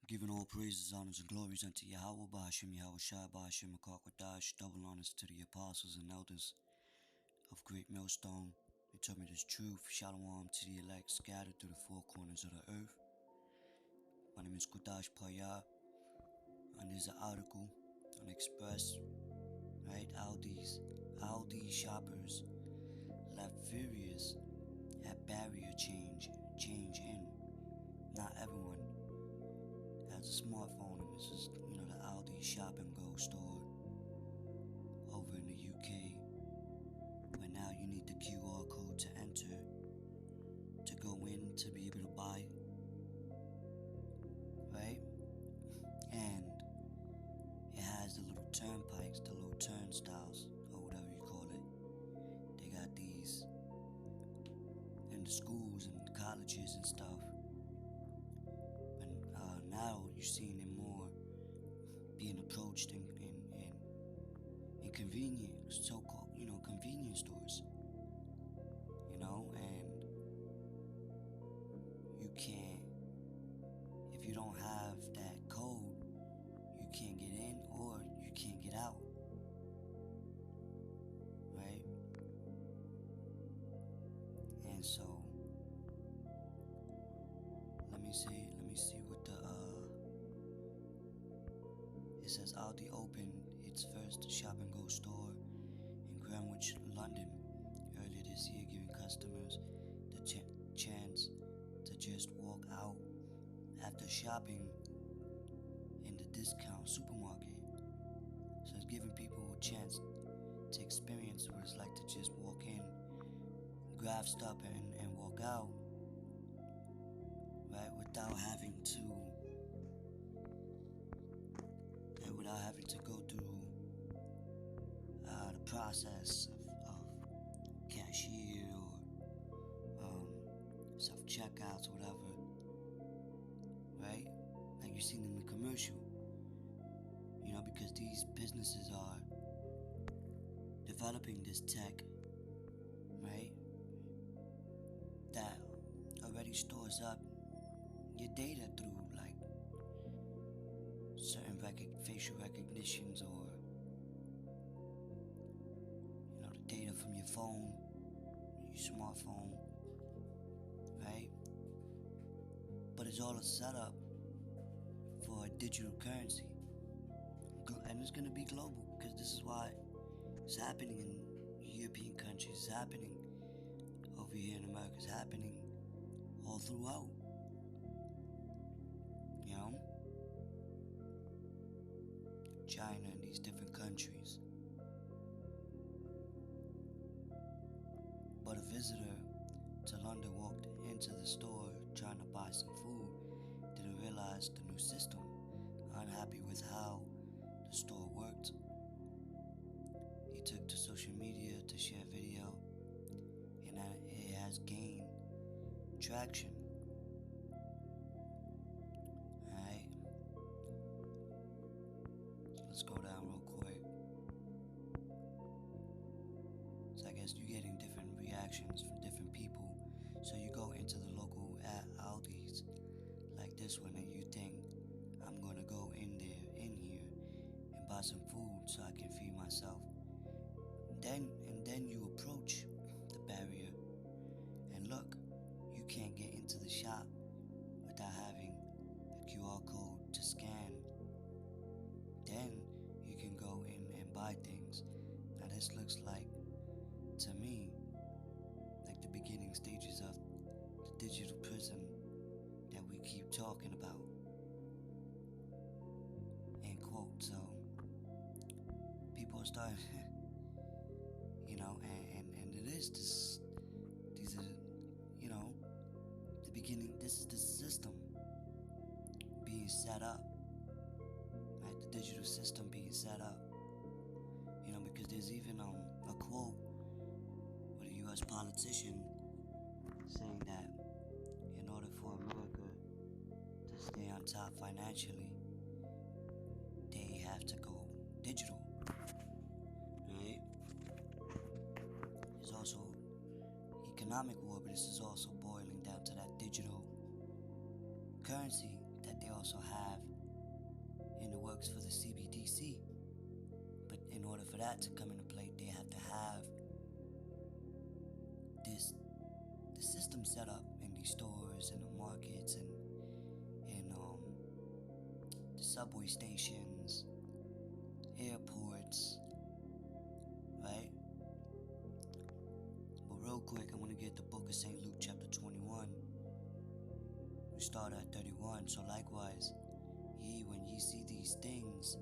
Giving all praises, honors, and glories unto Yahweh, Bahashim, Yahweh Shai, Bahashim, Makakadash, double honors to the apostles and elders of Great Millstone. They tell me this truth. Shalom to the elect scattered through the four corners of the earth. My name is Kudash Paya, and there's an article on Express, right? Aldi shoppers left furious at barrier change in. Not everyone has a smartphone, and this is, the Aldi Shop and Go store over in the UK. But now you need the QR code to enter to go in to be able to buy, right? And it has the little turnpikes, the little turnstiles, or whatever you call it. They got these in the schools and colleges and stuff. And now you're seeing it more being approached in convenience, so-called, convenience stores. And you can't, if you don't have that code, you can't get in or you can't get out, right? And so, let me see what it says. Aldi opened its first shop and go store in Greenwich, London earlier this year, giving customers the chance to just walk out after shopping in the discount supermarket. So it's giving people a chance to experience what it's like to just walk in, grab stuff and walk out, right, without having to go through the process of cashier or self-checkouts or whatever, right? Like you've seen in the commercial, because these businesses are developing this tech, right, that already stores up your data through like certain facial recognitions, or the data from your phone, your smartphone, right? But it's all a setup for a digital currency, and it's going to be global, because this is why it's happening in European countries, it's happening over here in America, it's happening all throughout, China and these different countries. But a visitor to London walked into the store trying to buy some food, didn't realize the new system, unhappy with how the store worked. He took to social media to share a video, and it has gained traction. Alright, so let's go down real quick. So I guess you're getting different reactions from different people. So you go into the local Aldi's like this one, and you think, I'm gonna go in here and buy some food so I can feed myself. Then you approach the barrier, and look, you can't get into the shop without having a QR code to scan. Then you can go in and buy things. Now this looks like, to me, like the beginning stages of the digital prison that we keep talking about, end quote. So people are starting and it is this, these are, the beginning. This is the system being set up, right? The digital system being set up, because there's even a quote with a U.S. politician saying that in order for America to stay on top financially, they have to go digital, right? There's also economic war, but this is also boiling down to that digital currency that that they also have in the works for the CBDC. But in order for that to come into play, they have to have the system set up in these stores and the markets and the subway stations, airports, right? But real quick, I want to get the book of St. Luke chapter 21. We start at 31. So likewise, ye, when ye see these things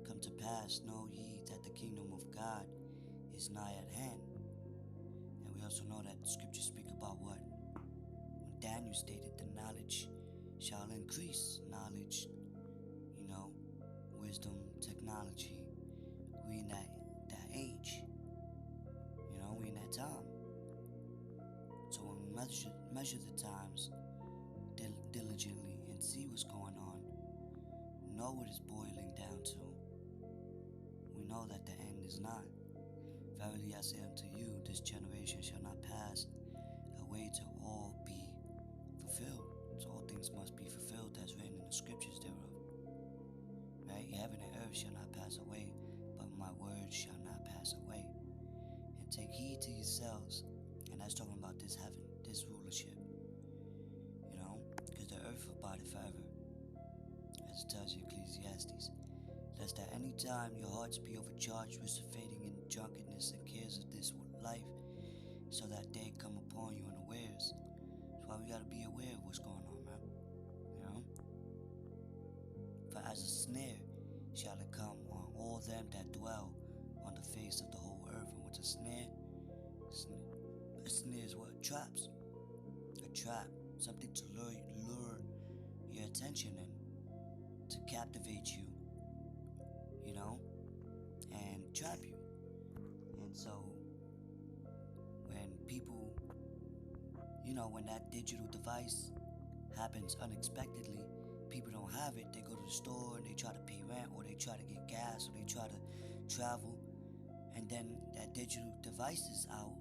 come to pass, know ye that the kingdom of God is nigh at hand. And we also know that scriptures speak about what? When Daniel stated the knowledge shall increase. Knowledge, wisdom, technology. We in that age. We in that time. So when we measure the times diligently and see what's going on, know what it's boiling down to, we know that the end is nigh. Verily I say unto you, this generation shall not pass away till all be fulfilled. So all things must be fulfilled that's written in the scriptures thereof. Right? Heaven and earth shall not pass away, but my word shall not pass away. And take heed to yourselves. And that's talking about this heaven, this rulership. Because the earth abideth forever, as it tells you Ecclesiastes. Lest at any time your hearts be overcharged with surfeiting and drunkenness and cares of this life, so that day come upon you unawares. That's why we gotta be aware of what's going on, man. For as a snare shall it come on all them that dwell on the face of the whole earth. And what's a snare? A snare is what? Traps. A trap. Something to lure your attention in, to captivate you, and trap you. And so when people, when that digital device happens unexpectedly, people don't have it, they go to the store and they try to pay rent, or they try to get gas, or they try to travel, and then that digital device is out,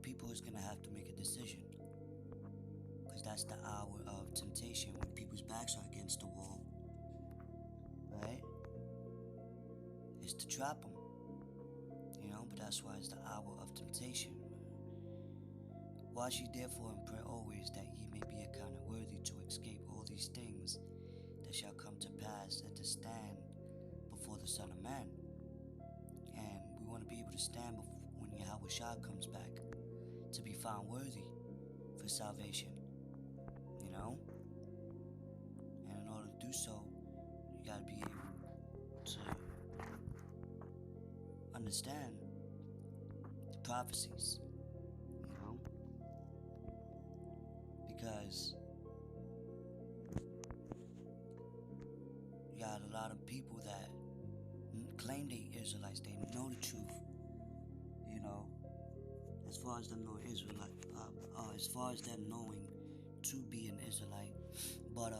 people is gonna have to make a decision. Because that's the hour of temptation, when people's backs are against the wall, right? It's to trap them, but that's why it's the hour of temptation. Watch ye therefore and pray always, that ye may be accounted worthy to escape all these things that shall come to pass, and to stand before the Son of Man. And we want to be able to stand when Yahweh Shah comes back, to be found worthy for salvation. And in order to do so, you gotta be able to understand the prophecies, because you got a lot of people that claim they Israelites, they know the truth, as far as them knowing Israelite, as far as them knowing to be an Israelite, but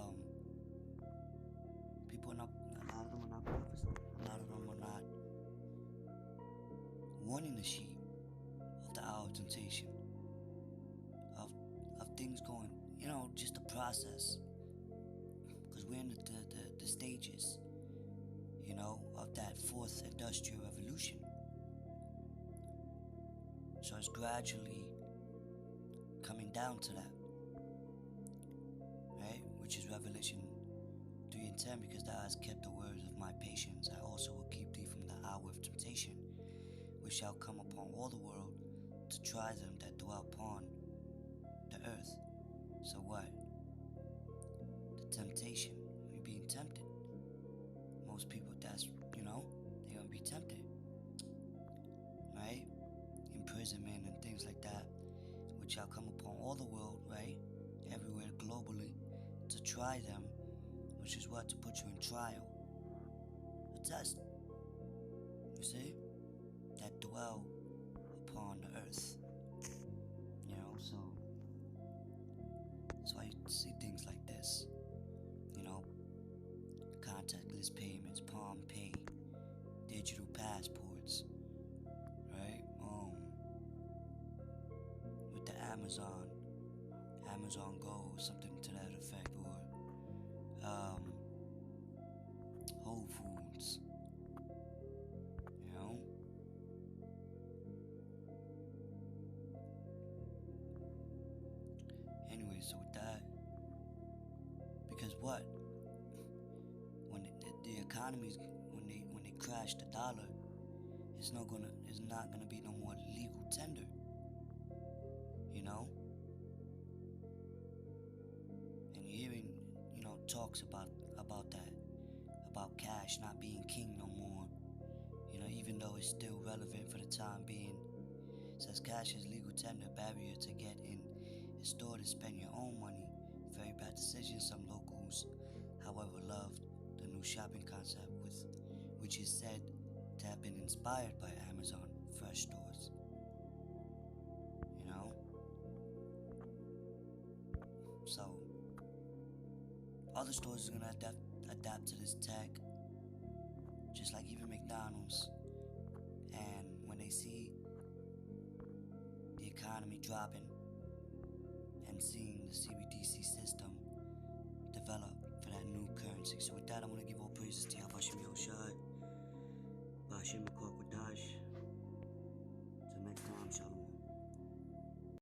people are not, a lot of them are not prophesying, a lot of them are not warning the sheep of the hour of temptation, of things going, just the process, because we're in the stages, of that fourth industrial revolution. So it's gradually coming down to that, right? Which is Revelation 3 and 10, because thou hast kept the words of my patience, I also will keep thee from the hour of temptation, which shall come upon all the world, to try them that dwell upon the earth. So what? The temptation. We're being tempted. Most people, that's, they're going to be tempted. Right? Imprisonment and things like that, which shall come upon all the world, right? Everywhere globally, to try them, which is what? To put you in trial. A test. You see? That dwell upon the earth. So that's why you see things like this. Contactless payments, Palm Pay, digital passports, right? With the Amazon Go, something to that effect, or what? When the economy, when they crash the dollar, it's not gonna be no more legal tender. You know? And you're hearing, talks about that, about cash not being king no more. Even though it's still relevant for the time being. It says cash is legal tender, barrier to get in a store to spend your own money. Very bad decision. Some locals, however, loved the new shopping concept, which is said to have been inspired by Amazon Fresh stores. So other stores are gonna adapt to this tech, just like even McDonald's. And when they see the economy dropping and seeing the CBDC system develop for that new currency. So with that, I'm gonna give all praises to Yahweh Shem Yahushua.